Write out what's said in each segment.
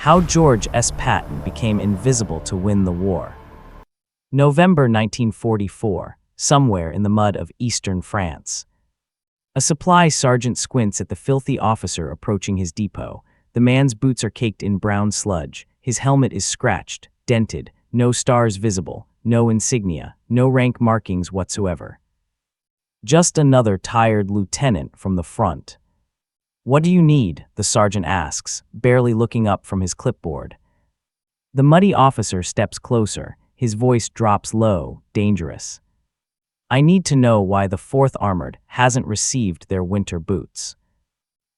How George S. Patton became invisible to win the war. November 1944, somewhere in the mud of eastern France. A supply sergeant squints at the filthy officer approaching his depot. The man's boots are caked in brown sludge. His helmet is scratched, dented, no stars visible, no insignia, no rank markings whatsoever. Just another tired lieutenant from the front. "What do you need?" the sergeant asks, barely looking up from his clipboard. The muddy officer steps closer. His voice drops low, dangerous. "I need to know why the 4th Armored hasn't received their winter boots."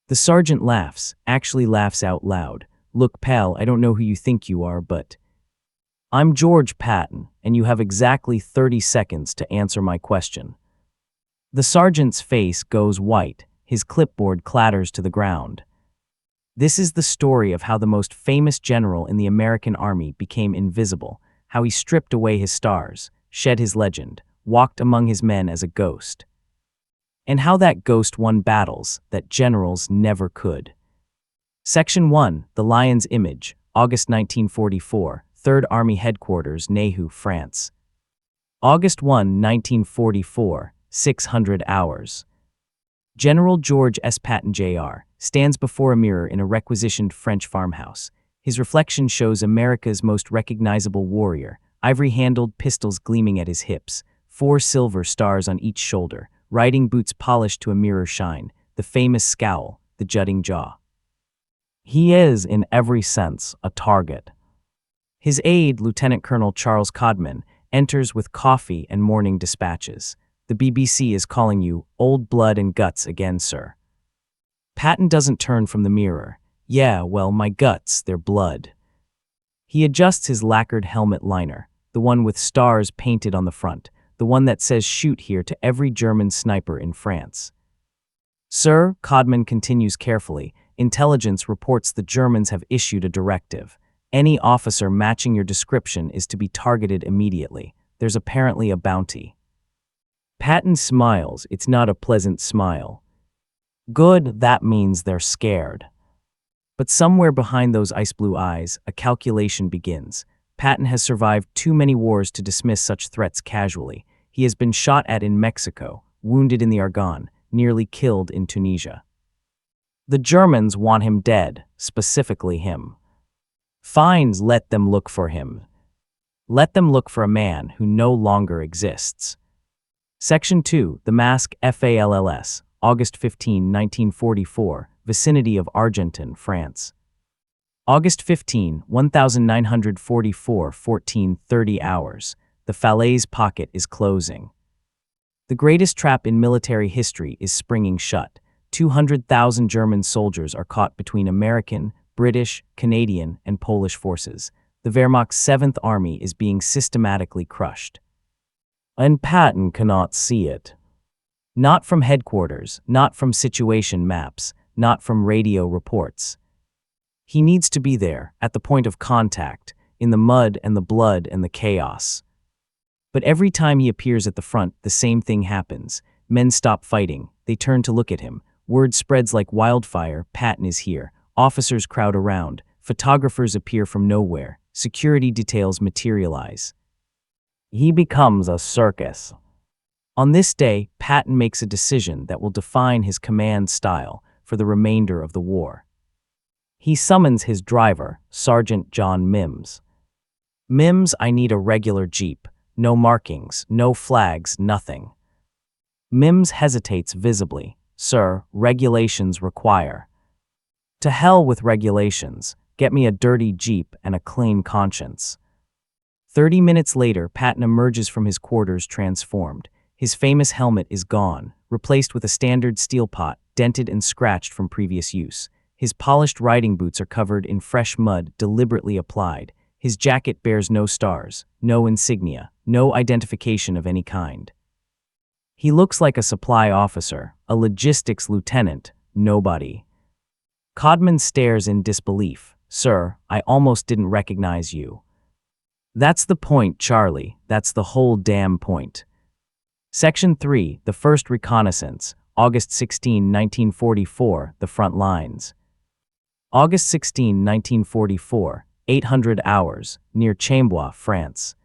The sergeant laughs, actually laughs out loud. "Look, pal, I don't know who you think you are, but I'm George Patton, and you have exactly 30 seconds to answer my question." The sergeant's face goes white. His clipboard clatters to the ground. This is the story of how the most famous general in the American Army became invisible, how he stripped away his stars, shed his legend, walked among his men as a ghost. And how that ghost won battles that generals never could. Section 1, The Lion's Image, August 1944, 3rd Army Headquarters, Nahu, France. August 1, 1944, 600 hours. General George S. Patton Jr. stands before a mirror in a requisitioned French farmhouse. His reflection shows America's most recognizable warrior, ivory-handled pistols gleaming at his hips, 4 silver stars on each shoulder, riding boots polished to a mirror shine, the famous scowl, the jutting jaw. He is, in every sense, a target. His aide, Lieutenant Colonel Charles Codman, enters with coffee and morning dispatches. "The BBC is calling you old blood and guts again, sir." Patton doesn't turn from the mirror. "Yeah, well, my guts, they're blood." He adjusts his lacquered helmet liner, the one with stars painted on the front, the one that says "shoot here" to every German sniper in France. "Sir," Codman continues carefully, "intelligence reports the Germans have issued a directive. Any officer matching your description is to be targeted immediately. There's apparently a bounty." Patton smiles. It's not a pleasant smile. "Good, that means they're scared." But somewhere behind those ice-blue eyes, a calculation begins. Patton has survived too many wars to dismiss such threats casually. He has been shot at in Mexico, wounded in the Argonne, nearly killed in Tunisia. The Germans want him dead, specifically him. Fine, let them look for him. Let them look for a man who no longer exists. Section 2, The Mask, FALLS, August 15, 1944, vicinity of Argenton, France. August 15, 1944, 14:30 hours. The Falaise pocket is closing. The greatest trap in military history is springing shut. 200,000 German soldiers are caught between American, British, Canadian, and Polish forces. The Wehrmacht's 7th Army is being systematically crushed. And Patton cannot see it. Not from headquarters, not from situation maps, not from radio reports. He needs to be there, at the point of contact, in the mud and the blood and the chaos. But every time he appears at the front, the same thing happens. Men stop fighting. They turn to look at him. Word spreads like wildfire. Patton is here. Officers crowd around. Photographers appear from nowhere. Security details materialize. He becomes a circus. On this day, Patton makes a decision that will define his command style for the remainder of the war. He summons his driver, Sergeant John Mims. "Mims, I need a regular jeep. No markings, no flags, nothing." Mims hesitates visibly. "Sir, regulations require." "To hell with regulations. Get me a dirty jeep and a clean conscience." 30 minutes later, Patton emerges from his quarters transformed. His famous helmet is gone, replaced with a standard steel pot, dented and scratched from previous use. His polished riding boots are covered in fresh mud deliberately applied. His jacket bears no stars, no insignia, no identification of any kind. He looks like a supply officer, a logistics lieutenant, nobody. Codman stares in disbelief. "Sir, I almost didn't recognize you." "That's the point, Charlie. That's the whole damn point." Section 3, The First Reconnaissance, August 16, 1944, The Front Lines. August 16, 1944, 800 hours, near Chambois, France.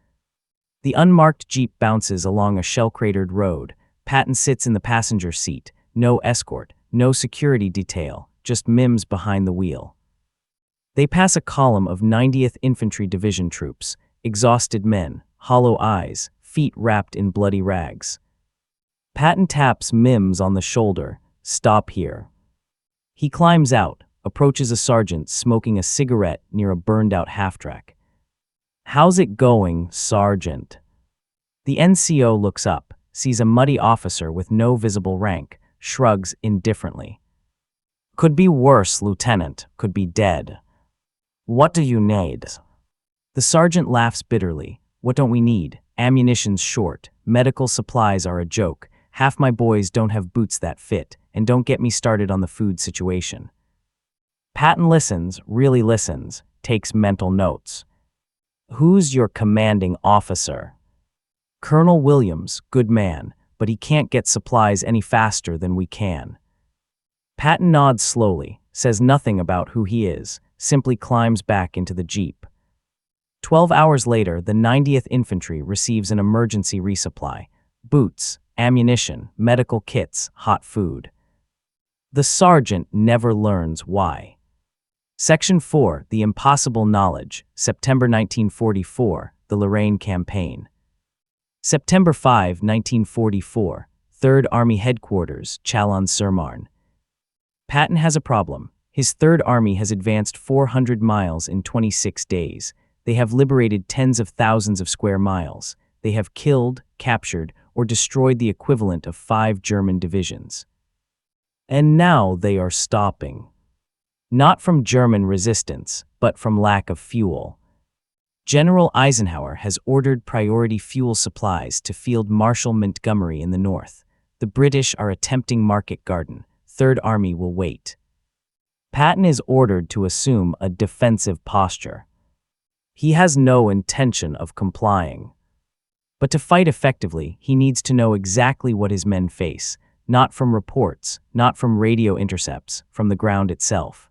The unmarked Jeep bounces along a shell-cratered road. Patton sits in the passenger seat. No escort, no security detail, just Mims behind the wheel. They pass a column of 90th Infantry Division troops, exhausted men, hollow eyes, feet wrapped in bloody rags. Patton taps Mims on the shoulder. "Stop here." He climbs out, approaches a sergeant smoking a cigarette near a burned-out half-track. "How's it going, Sergeant?" The NCO looks up, sees a muddy officer with no visible rank, shrugs indifferently. "Could be worse, Lieutenant, could be dead. What do you need?" The sergeant laughs bitterly. "What don't we need? Ammunition's short, medical supplies are a joke, half my boys don't have boots that fit, and don't get me started on the food situation." Patton listens, really listens, takes mental notes. "Who's your commanding officer?" "Colonel Williams, good man, but he can't get supplies any faster than we can." Patton nods slowly, says nothing about who he is, simply climbs back into the Jeep. 12 hours later, the 90th Infantry receives an emergency resupply. Boots, ammunition, medical kits, hot food. The sergeant never learns why. Section 4, The Impossible Knowledge, September 1944, the Lorraine Campaign. September 5, 1944, 3rd Army Headquarters, Chalon-sur-Marne. Patton has a problem. His 3rd Army has advanced 400 miles in 26 days. They have liberated tens of thousands of square miles. They have killed, captured, or destroyed the equivalent of 5 German divisions. And now they are stopping. Not from German resistance, but from lack of fuel. General Eisenhower has ordered priority fuel supplies to Field Marshal Montgomery in the north. The British are attempting Market Garden. 3rd Army will wait. Patton is ordered to assume a defensive posture. He has no intention of complying. But to fight effectively, he needs to know exactly what his men face, not from reports, not from radio intercepts, from the ground itself.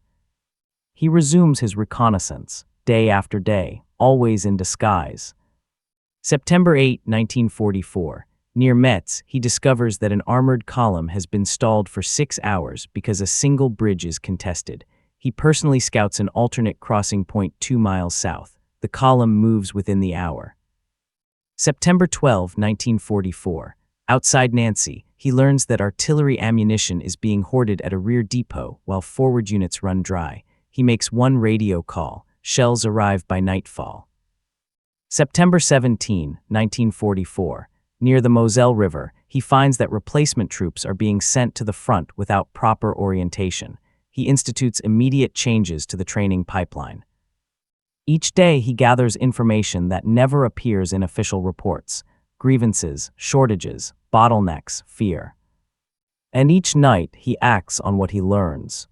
He resumes his reconnaissance, day after day, always in disguise. September 8, 1944. Near Metz, he discovers that an armored column has been stalled for 6 hours because a single bridge is contested. He personally scouts an alternate crossing point 2 miles south. The column moves within the hour. September 12, 1944. Outside Nancy, he learns that artillery ammunition is being hoarded at a rear depot while forward units run dry. He makes one radio call. Shells arrive by nightfall. September 17, 1944. Near the Moselle River, he finds that replacement troops are being sent to the front without proper orientation. He institutes immediate changes to the training pipeline. Each day, he gathers information that never appears in official reports: grievances, shortages, bottlenecks, fear. And each night, he acts on what he learns.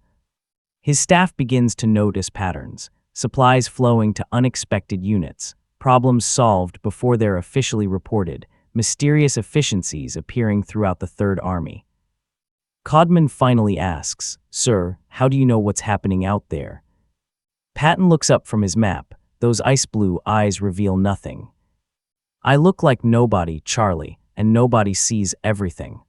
His staff begins to notice patterns: supplies flowing to unexpected units, problems solved before they're officially reported, mysterious efficiencies appearing throughout the 3rd Army. Codman finally asks, "Sir, how do you know what's happening out there?" Patton looks up from his map. Those ice-blue eyes reveal nothing. "I look like nobody, Charlie, and nobody sees everything."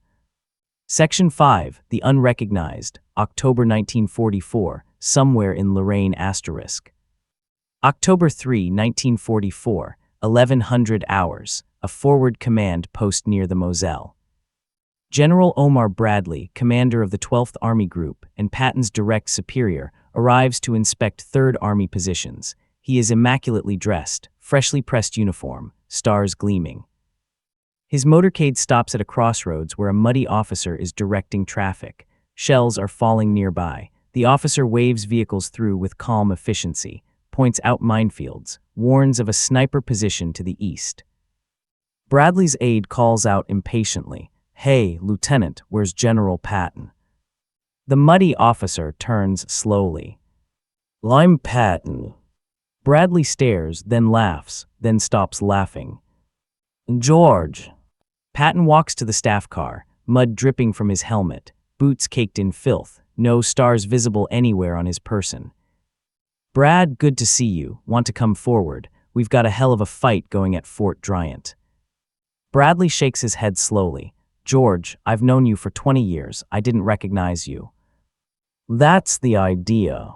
Section 5, The Unrecognized, October 1944, somewhere in Lorraine *. October 3, 1944, 1100 hours, a forward command post near the Moselle. General Omar Bradley, commander of the 12th Army Group and Patton's direct superior, arrives to inspect 3rd Army positions. He is immaculately dressed, freshly pressed uniform, stars gleaming. His motorcade stops at a crossroads where a muddy officer is directing traffic. Shells are falling nearby. The officer waves vehicles through with calm efficiency, points out minefields, warns of a sniper position to the east. Bradley's aide calls out impatiently, "Hey, Lieutenant, where's General Patton?" The muddy officer turns slowly. "I'm Patton." Bradley stares, then laughs, then stops laughing. "George." Patton walks to the staff car, mud dripping from his helmet, boots caked in filth, no stars visible anywhere on his person. Brad, good to see you. Want to come forward? We've got a hell of a fight going at Fort Bryant. Bradley shakes his head slowly. George, I've known you for 20 years. I didn't recognize you. That's the idea.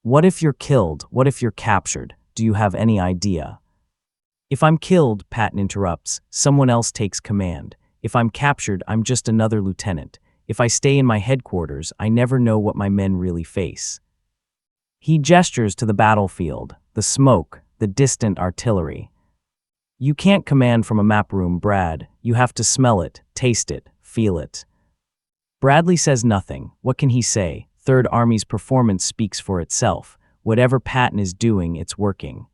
What if you're killed? What if you're captured? Do you have any idea? If I'm killed, Patton interrupts, someone else takes command. If I'm captured, I'm just another lieutenant. If I stay in my headquarters, I never know what my men really face. He gestures to the battlefield, the smoke, the distant artillery. You can't command from a map room, Brad. You have to smell it, taste it, feel it. Bradley says nothing. What can he say? Third Army's performance speaks for itself. Whatever Patton is doing, it's working.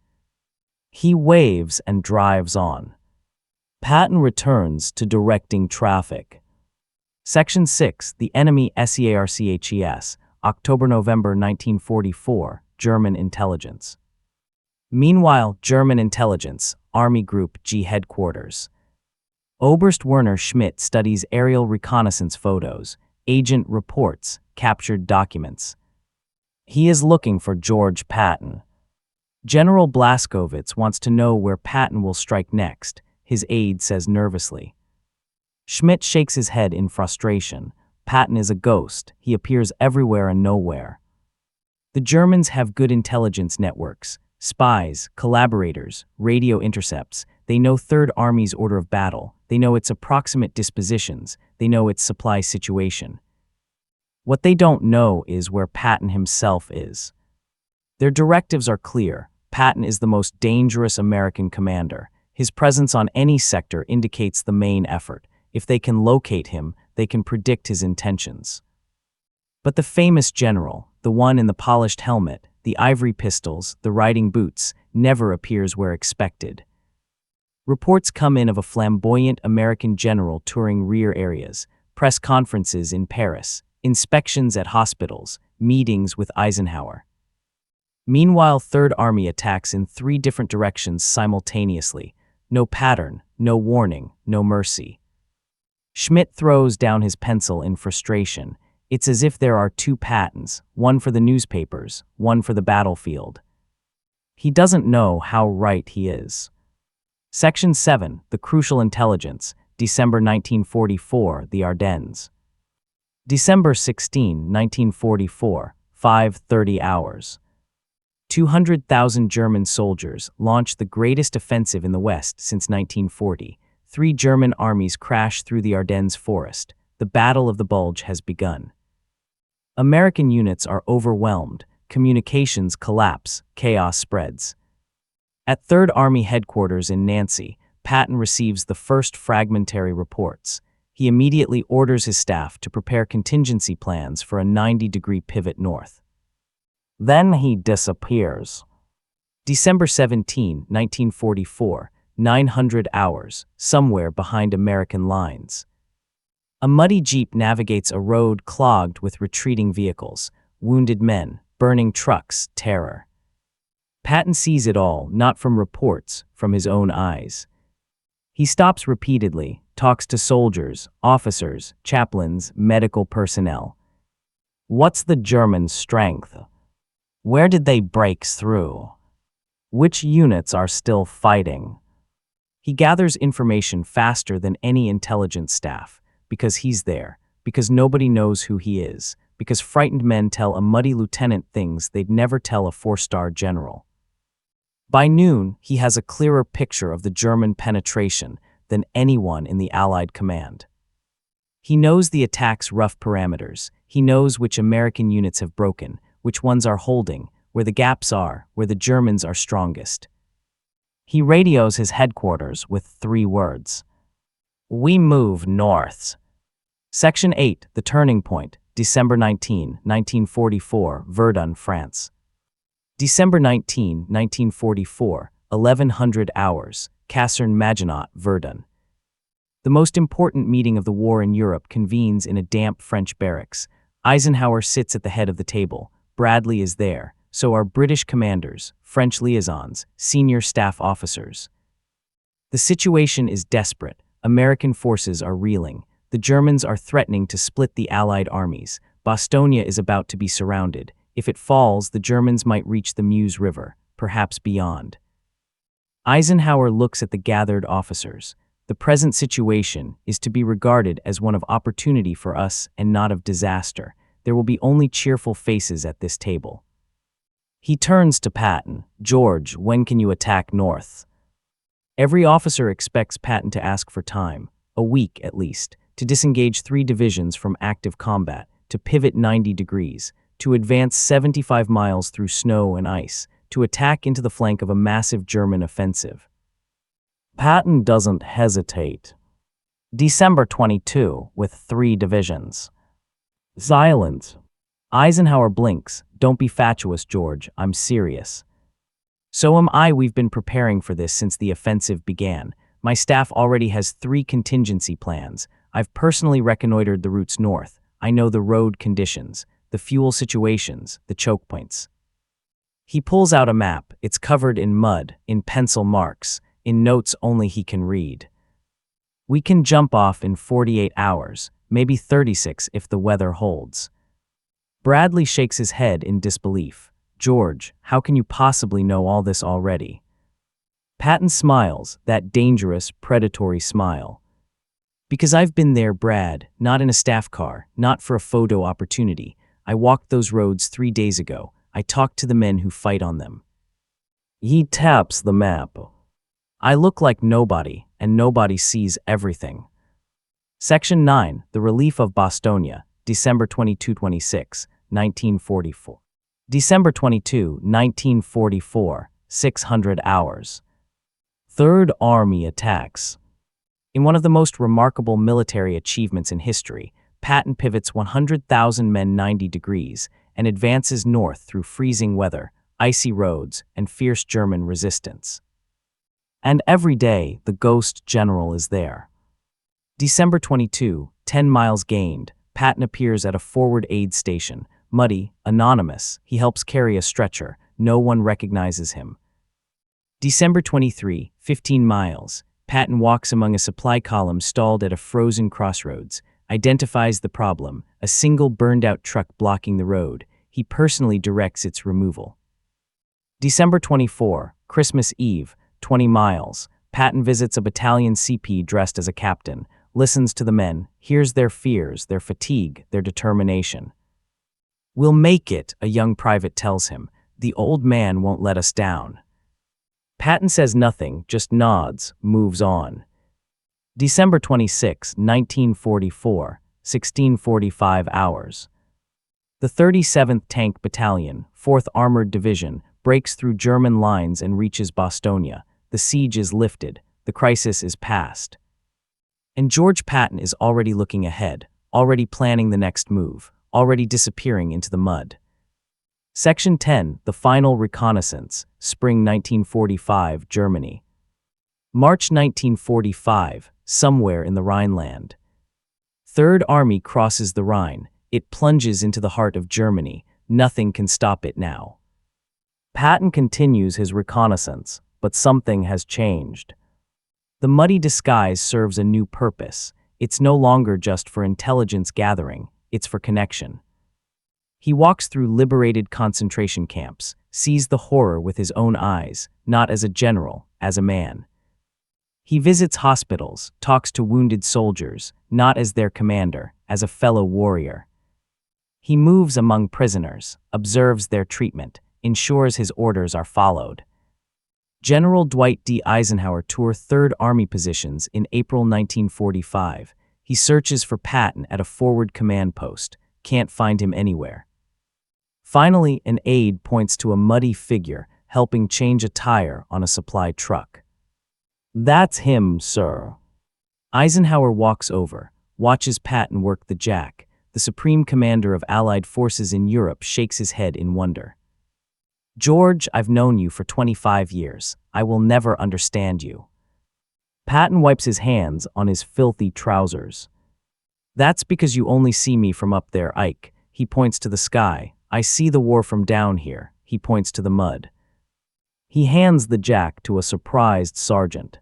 He waves and drives on. Patton returns to directing traffic. Section 6, the enemy SEARCHES, October-November 1944, German intelligence. Meanwhile, German intelligence, Army Group G headquarters. Oberst Werner Schmidt studies aerial reconnaissance photos, agent reports, captured documents. He is looking for George Patton. General Blaskowitz wants to know where Patton will strike next, his aide says nervously. Schmidt shakes his head in frustration. Patton is a ghost. He appears everywhere and nowhere. The Germans have good intelligence networks, spies, collaborators, radio intercepts. They know Third Army's order of battle. They know its approximate dispositions. They know its supply situation. What they don't know is where Patton himself is. Their directives are clear. Patton is the most dangerous American commander. His presence on any sector indicates the main effort. If they can locate him, they can predict his intentions. But the famous general, the one in the polished helmet, the ivory pistols, the riding boots, never appears where expected. Reports come in of a flamboyant American general touring rear areas, press conferences in Paris, inspections at hospitals, meetings with Eisenhower. Meanwhile, Third Army attacks in 3 different directions simultaneously. No pattern, no warning, no mercy. Schmidt throws down his pencil in frustration. It's as if there are 2 Pattons, one for the newspapers, one for the battlefield. He doesn't know how right he is. Section 7, the crucial intelligence, December 1944, the Ardennes. December 16, 1944, 5:30 hours. 200,000 German soldiers launched the greatest offensive in the West since 1940. 3 German armies crash through the Ardennes forest. The Battle of the Bulge has begun. American units are overwhelmed. Communications collapse. Chaos spreads. At Third Army headquarters in Nancy, Patton receives the first fragmentary reports. He immediately orders his staff to prepare contingency plans for a 90-degree pivot north. Then he disappears. December 17, 1944, 900 hours, somewhere behind American lines. A muddy jeep navigates a road clogged with retreating vehicles, wounded men, burning trucks, terror. Patton sees it all, not from reports, from his own eyes. He stops repeatedly, talks to soldiers, officers, chaplains, medical personnel. What's the German strength? Where did they break through? Which units are still fighting? He gathers information faster than any intelligence staff, because he's there, because nobody knows who he is, because frightened men tell a muddy lieutenant things they'd never tell a 4-star general. By noon, he has a clearer picture of the German penetration than anyone in the Allied command. He knows the attack's rough parameters. He knows which American units have broken, which ones are holding, where the gaps are, where the Germans are strongest. He radios his headquarters with 3 words. We move north. Section 8, the turning point, December 19, 1944, Verdun, France. December 19, 1944, 1100 hours, Caserne Maginot, Verdun. The most important meeting of the war in Europe convenes in a damp French barracks. Eisenhower sits at the head of the table. Bradley is there. So are British commanders, French liaisons, senior staff officers. The situation is desperate. American forces are reeling. The Germans are threatening to split the Allied armies. Bastogne is about to be surrounded. If it falls, the Germans might reach the Meuse River, perhaps beyond. Eisenhower looks at the gathered officers. The present situation is to be regarded as one of opportunity for us and not of disaster. There will be only cheerful faces at this table. He turns to Patton. George, when can you attack north? Every officer expects Patton to ask for time, a week at least, to disengage 3 divisions from active combat, to pivot 90 degrees, to advance 75 miles through snow and ice, to attack into the flank of a massive German offensive. Patton doesn't hesitate. December 22, with 3 divisions. Silence. Eisenhower blinks. Don't be fatuous, George. I'm serious. So am I. We've been preparing for this since the offensive began. My staff already has 3 contingency plans. I've personally reconnoitered the routes north. I know the road conditions, the fuel situations, the choke points. He pulls out a map. It's covered in mud, in pencil marks, in notes only he can read. We can jump off in 48 hours, maybe 36 if the weather holds. Bradley shakes his head in disbelief. George, how can you possibly know all this already? Patton smiles, that dangerous, predatory smile. Because I've been there, Brad, not in a staff car, not for a photo opportunity. I walked those roads 3 days ago. I talked to the men who fight on them. He taps the map. I look like nobody, and nobody sees everything. Section 9, The Relief of Bastogne, December 22-26, 1944. December 22, 1944, 600 hours. Third Army attacks. In one of the most remarkable military achievements in history, Patton pivots 100,000 men 90 degrees and advances north through freezing weather, icy roads, and fierce German resistance. And every day, the ghost general is there. December 22, 10 miles gained, Patton appears at a forward aid station. Muddy, anonymous, he helps carry a stretcher. No one recognizes him. December 23, 15 miles, Patton walks among a supply column stalled at a frozen crossroads, identifies the problem, a single burned-out truck blocking the road. He personally directs its removal. December 24, Christmas Eve, 20 miles, Patton visits a battalion CP dressed as a captain, listens to the men, hears their fears, their fatigue, their determination. We'll make it, a young private tells him. The old man won't let us down. Patton says nothing, just nods, moves on. December 26, 1944, 1645 hours. The 37th Tank Battalion, 4th Armored Division, breaks through German lines and reaches Bastogne. The siege is lifted. The crisis is past. And George Patton is already looking ahead, already planning the next move, already disappearing into the mud. Section 10, The Final Reconnaissance, Spring 1945, Germany. March 1945, somewhere in the Rhineland. Third Army crosses the Rhine. It plunges into the heart of Germany. Nothing can stop it now. Patton continues his reconnaissance, but something has changed. The muddy disguise serves a new purpose. It's no longer just for intelligence gathering, it's for connection. He walks through liberated concentration camps, sees the horror with his own eyes, not as a general, as a man. He visits hospitals, talks to wounded soldiers, not as their commander, as a fellow warrior. He moves among prisoners, observes their treatment, ensures his orders are followed. General Dwight D. Eisenhower toured Third Army positions in April 1945. He searches for Patton at a forward command post, can't find him anywhere. Finally, an aide points to a muddy figure helping change a tire on a supply truck. That's him, sir. Eisenhower walks over, watches Patton work the jack. The Supreme Commander of Allied forces in Europe shakes his head in wonder. George, I've known you for 25 years. I will never understand you. Patton wipes his hands on his filthy trousers. That's because you only see me from up there, Ike. He points to the sky. I see the war from down here. He points to the mud. He hands the jack to a surprised sergeant.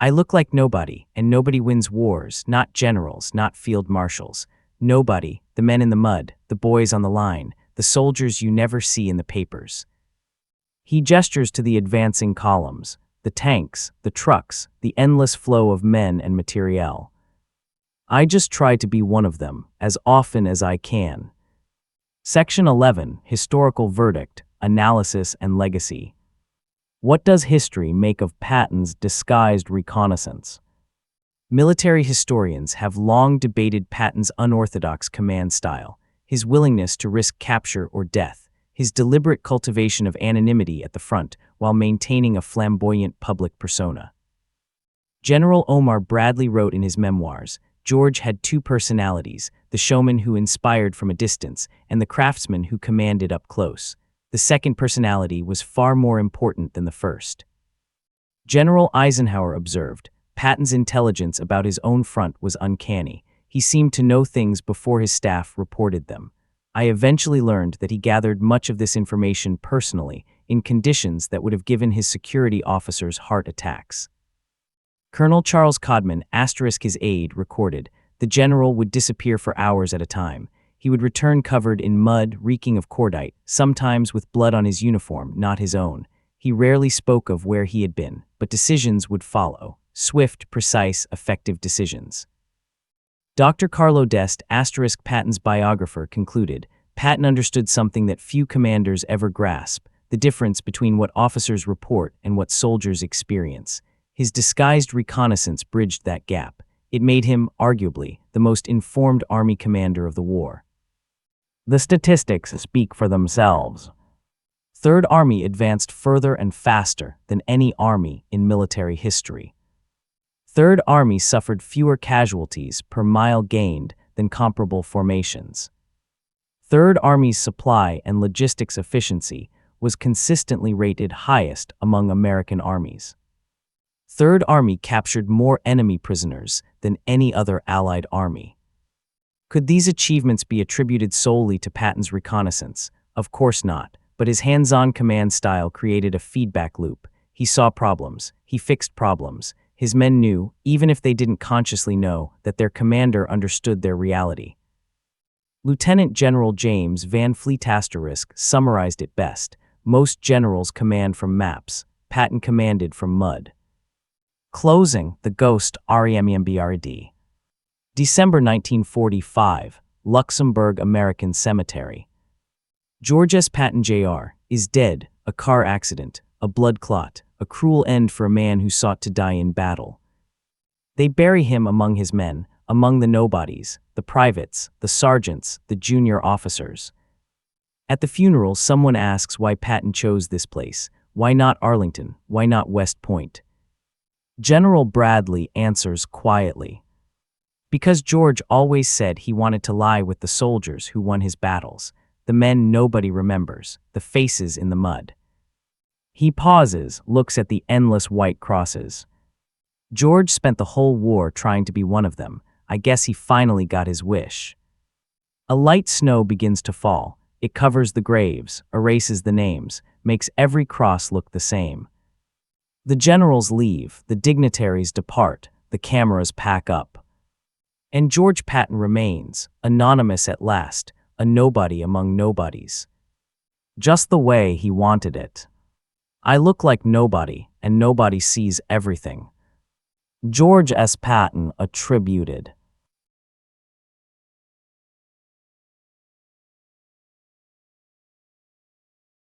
I look like nobody, and nobody wins wars, not generals, not field marshals. Nobody, the men in the mud, the boys on the line, the soldiers you never see in the papers. He gestures to the advancing columns, the tanks, the trucks, the endless flow of men and materiel. I just try to be one of them, as often as I can. Section 11, Historical Verdict, Analysis and Legacy. What does history make of Patton's disguised reconnaissance? Military historians have long debated Patton's unorthodox command style, his willingness to risk capture or death, his deliberate cultivation of anonymity at the front while maintaining a flamboyant public persona. General Omar Bradley wrote in his memoirs, George had two personalities, the showman who inspired from a distance and the craftsman who commanded up close. The second personality was far more important than the first. General Eisenhower observed, Patton's intelligence about his own front was uncanny. He seemed to know things before his staff reported them. I eventually learned that he gathered much of this information personally, in conditions that would have given his security officers heart attacks. Colonel Charles Codman, his aide, recorded, the general would disappear for hours at a time. He would return covered in mud, reeking of cordite, sometimes with blood on his uniform, not his own. He rarely spoke of where he had been, but decisions would follow. Swift, precise, effective decisions. Dr. Carlo D'Este, Patton's biographer, concluded, Patton understood something that few commanders ever grasp, the difference between what officers report and what soldiers experience. His disguised reconnaissance bridged that gap. It made him, arguably, the most informed Army commander of the war. The statistics speak for themselves. Third Army advanced further and faster than any army in military history. Third Army suffered fewer casualties per mile gained than comparable formations. Third Army's supply and logistics efficiency was consistently rated highest among American armies. Third Army captured more enemy prisoners than any other Allied army. Could these achievements be attributed solely to Patton's reconnaissance? Of course not, but his hands-on command style created a feedback loop. He saw problems, he fixed problems. His men knew, even if they didn't consciously know, that their commander understood their reality. Lieutenant General James Van Fleet summarized it best. Most generals command from maps. Patton commanded from mud. Closing, the Ghost, REMEMBRD. December 1945, Luxembourg American Cemetery. George S. Patton Jr. is dead, a car accident, a blood clot, a cruel end for a man who sought to die in battle. They bury him among his men, among the nobodies, the privates, the sergeants, the junior officers. At the funeral, someone asks why Patton chose this place. Why not Arlington? Why not West Point? General Bradley answers quietly. Because George always said he wanted to lie with the soldiers who won his battles, the men nobody remembers, the faces in the mud. He pauses, looks at the endless white crosses. George spent the whole war trying to be one of them. I guess he finally got his wish. A light snow begins to fall. It covers the graves, erases the names, makes every cross look the same. The generals leave, the dignitaries depart, the cameras pack up. And George Patton remains, anonymous at last, a nobody among nobodies. Just the way he wanted it. I look like nobody, and nobody sees everything. George S. Patton attributed.